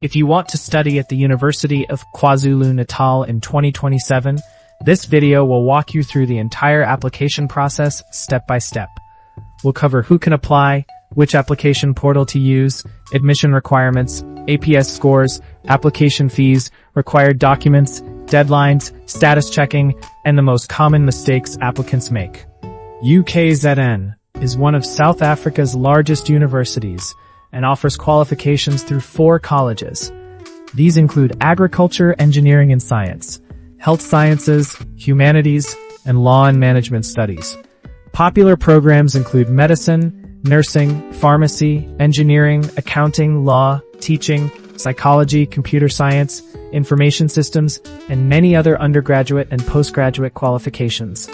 If you want to study at the University of KwaZulu-Natal in 2027, this video will walk you through the entire application process step by step. We'll cover who can apply, which application portal to use, admission requirements, APS scores, application fees, required documents, deadlines, status checking, and the most common mistakes applicants make. UKZN is one of South Africa's largest universities and offers qualifications through 4 colleges. These include agriculture, engineering and science, health sciences, humanities, and law and management studies. Popular programs include medicine, nursing, pharmacy, engineering, accounting, law, teaching, psychology, computer science, information systems, and many other undergraduate and postgraduate qualifications.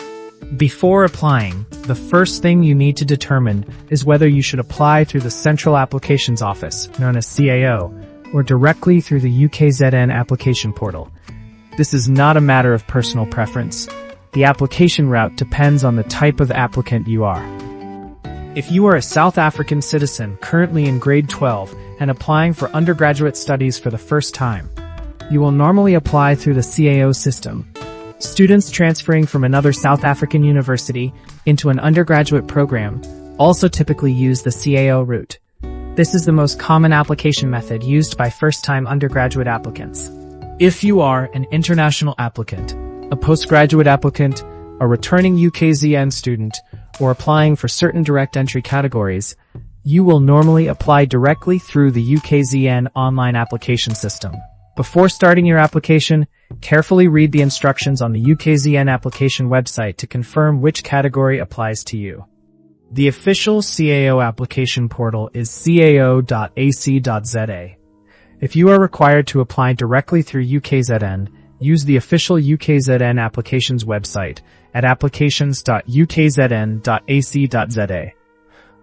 Before applying, the first thing you need to determine is whether you should apply through the Central Applications Office, known as CAO, or directly through the UKZN application portal. This is not a matter of personal preference. The application route depends on the type of applicant you are. If you are a South African citizen currently in grade 12 and applying for undergraduate studies for the first time, you will normally apply through the CAO system. Students transferring from another South African university into an undergraduate program also typically use the CAO route. This is the most common application method used by first-time undergraduate applicants. If you are an international applicant, a postgraduate applicant, a returning UKZN student, or applying for certain direct entry categories, you will normally apply directly through the UKZN online application system. Before starting your application, carefully read the instructions on the UKZN application website to confirm which category applies to you. The official CAO application portal is cao.ac.za. If you are required to apply directly through UKZN, use the official UKZN applications website at applications.ukzn.ac.za.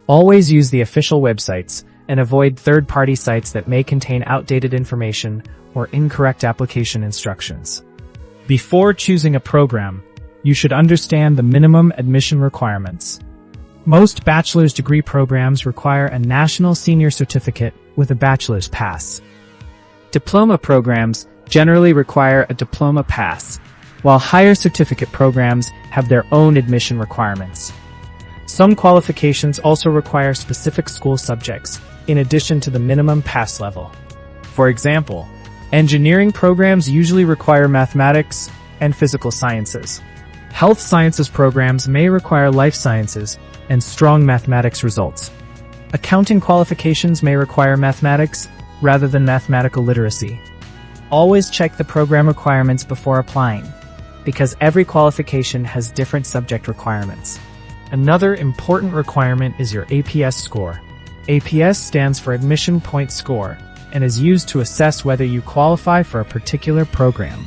Always use the official websites and avoid third-party sites that may contain outdated information or incorrect application instructions. Before choosing a program, you should understand the minimum admission requirements. Most bachelor's degree programs require a national senior certificate with a bachelor's pass. Diploma programs generally require a diploma pass, while higher certificate programs have their own admission requirements. Some qualifications also require specific school subjects, in addition to the minimum pass level. For example, engineering programs usually require mathematics and physical sciences. Health sciences programs may require life sciences and strong mathematics results. Accounting qualifications may require mathematics rather than mathematical literacy. Always check the program requirements before applying, because every qualification has different subject requirements. Another important requirement is your APS score. APS stands for Admission Point Score and is used to assess whether you qualify for a particular program.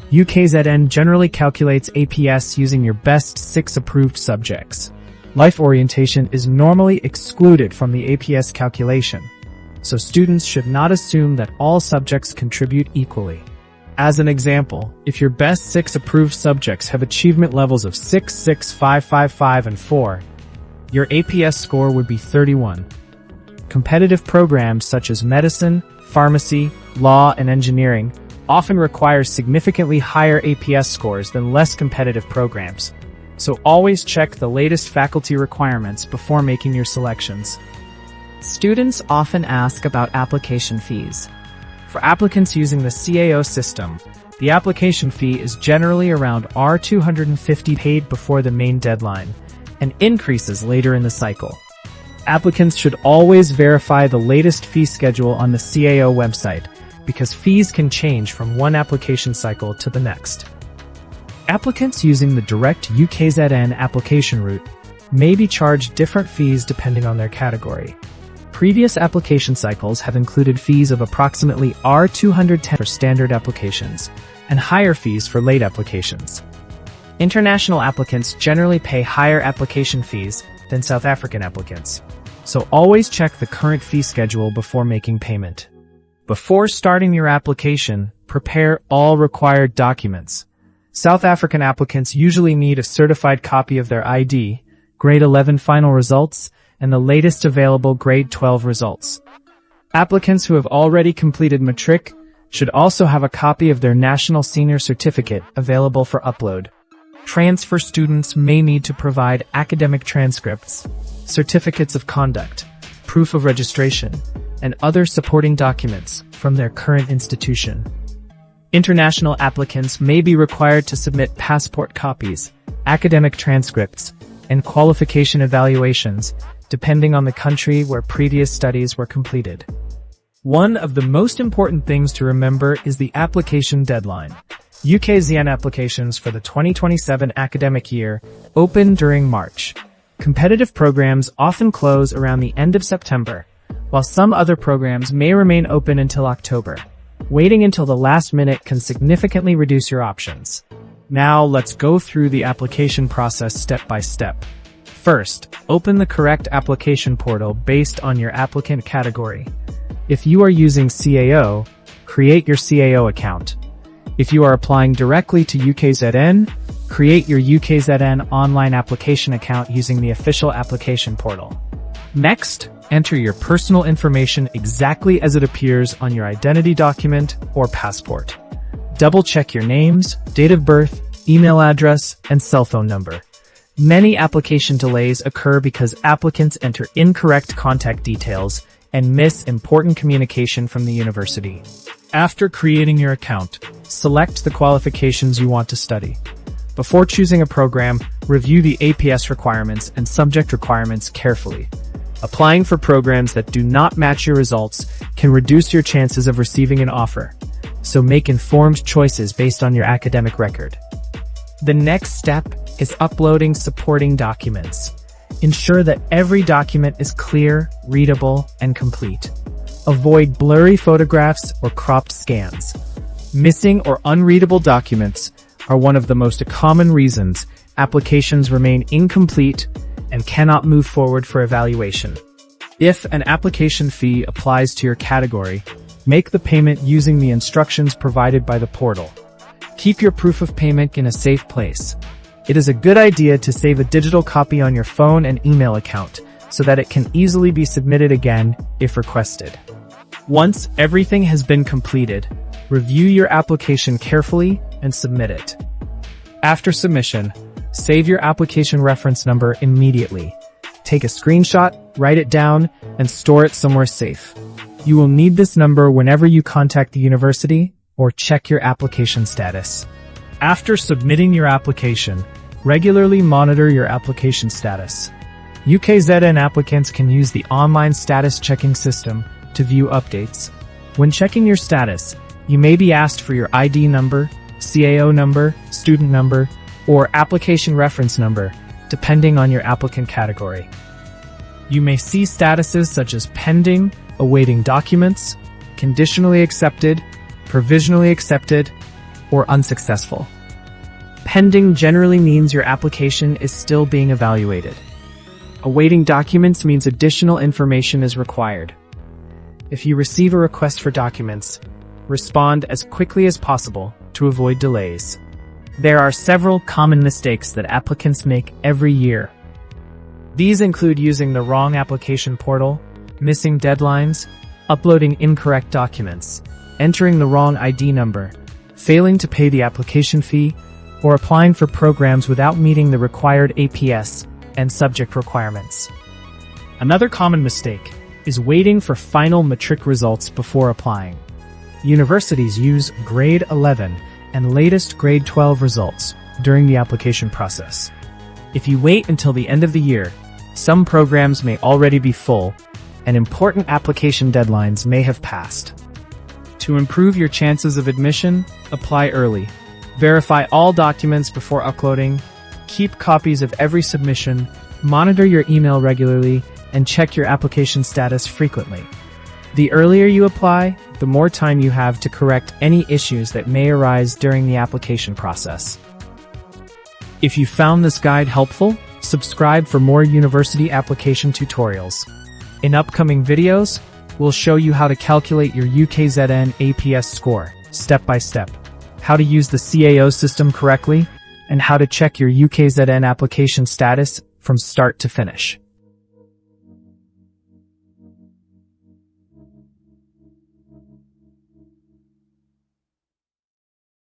UKZN generally calculates APS using your best 6 approved subjects. Life orientation is normally excluded from the APS calculation, so students should not assume that all subjects contribute equally. As an example, if your best 6 approved subjects have achievement levels of 6, 6, 5, 5, 5, and 4, your APS score would be 31. Competitive programs such as medicine, pharmacy, law, and engineering often require significantly higher APS scores than less competitive programs, so always check the latest faculty requirements before making your selections. Students often ask about application fees. For applicants using the CAO system, the application fee is generally around R250 paid before the main deadline, and increases later in the cycle. Applicants should always verify the latest fee schedule on the CAO website, because fees can change from one application cycle to the next. Applicants using the direct UKZN application route may be charged different fees depending on their category. Previous application cycles have included fees of approximately R210 for standard applications, and higher fees for late applications. International applicants generally pay higher application fees than South African applicants, so always check the current fee schedule before making payment. Before starting your application, prepare all required documents. South African applicants usually need a certified copy of their ID, grade 11 final results, and the latest available grade 12 results. Applicants who have already completed matric should also have a copy of their National Senior Certificate available for upload. Transfer students may need to provide academic transcripts, certificates of conduct, proof of registration, and other supporting documents from their current institution. International applicants may be required to submit passport copies, academic transcripts, and qualification evaluations, depending on the country where previous studies were completed. One of the most important things to remember is the application deadline. UKZN applications for the 2027 academic year open during March. Competitive programs often close around the end of September, while some other programs may remain open until October. Waiting until the last minute can significantly reduce your options. Now let's go through the application process step by step. First, open the correct application portal based on your applicant category. If you are using CAO, create your CAO account. If you are applying directly to UKZN, create your UKZN online application account using the official application portal. Next, enter your personal information exactly as it appears on your identity document or passport. Double-check your names, date of birth, email address, and cell phone number. Many application delays occur because applicants enter incorrect contact details and miss important communication from the university. After creating your account, select the qualifications you want to study. Before choosing a program, review the APS requirements and subject requirements carefully. Applying for programs that do not match your results can reduce your chances of receiving an offer, so make informed choices based on your academic record. The next step is uploading supporting documents. Ensure that every document is clear, readable, and complete. Avoid blurry photographs or cropped scans. Missing or unreadable documents are one of the most common reasons applications remain incomplete and cannot move forward for evaluation. If an application fee applies to your category, make the payment using the instructions provided by the portal. Keep your proof of payment in a safe place. It is a good idea to save a digital copy on your phone and email account so that it can easily be submitted again if requested. Once everything has been completed, review your application carefully and submit it. After submission, save your application reference number immediately. Take a screenshot, write it down, and store it somewhere safe. You will need this number whenever you contact the university or check your application status. After submitting your application, regularly monitor your application status. UKZN applicants can use the online status checking system to view updates. When checking your status, you may be asked for your ID number, CAO number, student number, or application reference number, depending on your applicant category. You may see statuses such as pending, awaiting documents, conditionally accepted, provisionally accepted, or unsuccessful. Pending generally means your application is still being evaluated. Awaiting documents means additional information is required. If you receive a request for documents, respond as quickly as possible to avoid delays. There are several common mistakes that applicants make every year. These include using the wrong application portal, missing deadlines, uploading incorrect documents, entering the wrong ID number, failing to pay the application fee, or applying for programs without meeting the required APS and subject requirements. Another common mistake is waiting for final matric results before applying. Universities use grade 11 and latest grade 12 results during the application process. If you wait until the end of the year, some programs may already be full, and important application deadlines may have passed. To improve your chances of admission, apply early. Verify all documents before uploading, keep copies of every submission, monitor your email regularly, and check your application status frequently. The earlier you apply, the more time you have to correct any issues that may arise during the application process. If you found this guide helpful, subscribe for more university application tutorials. In upcoming videos, we'll show you how to calculate your UKZN APS score, step by step, how to use the CAO system correctly, and how to check your UKZN application status from start to finish.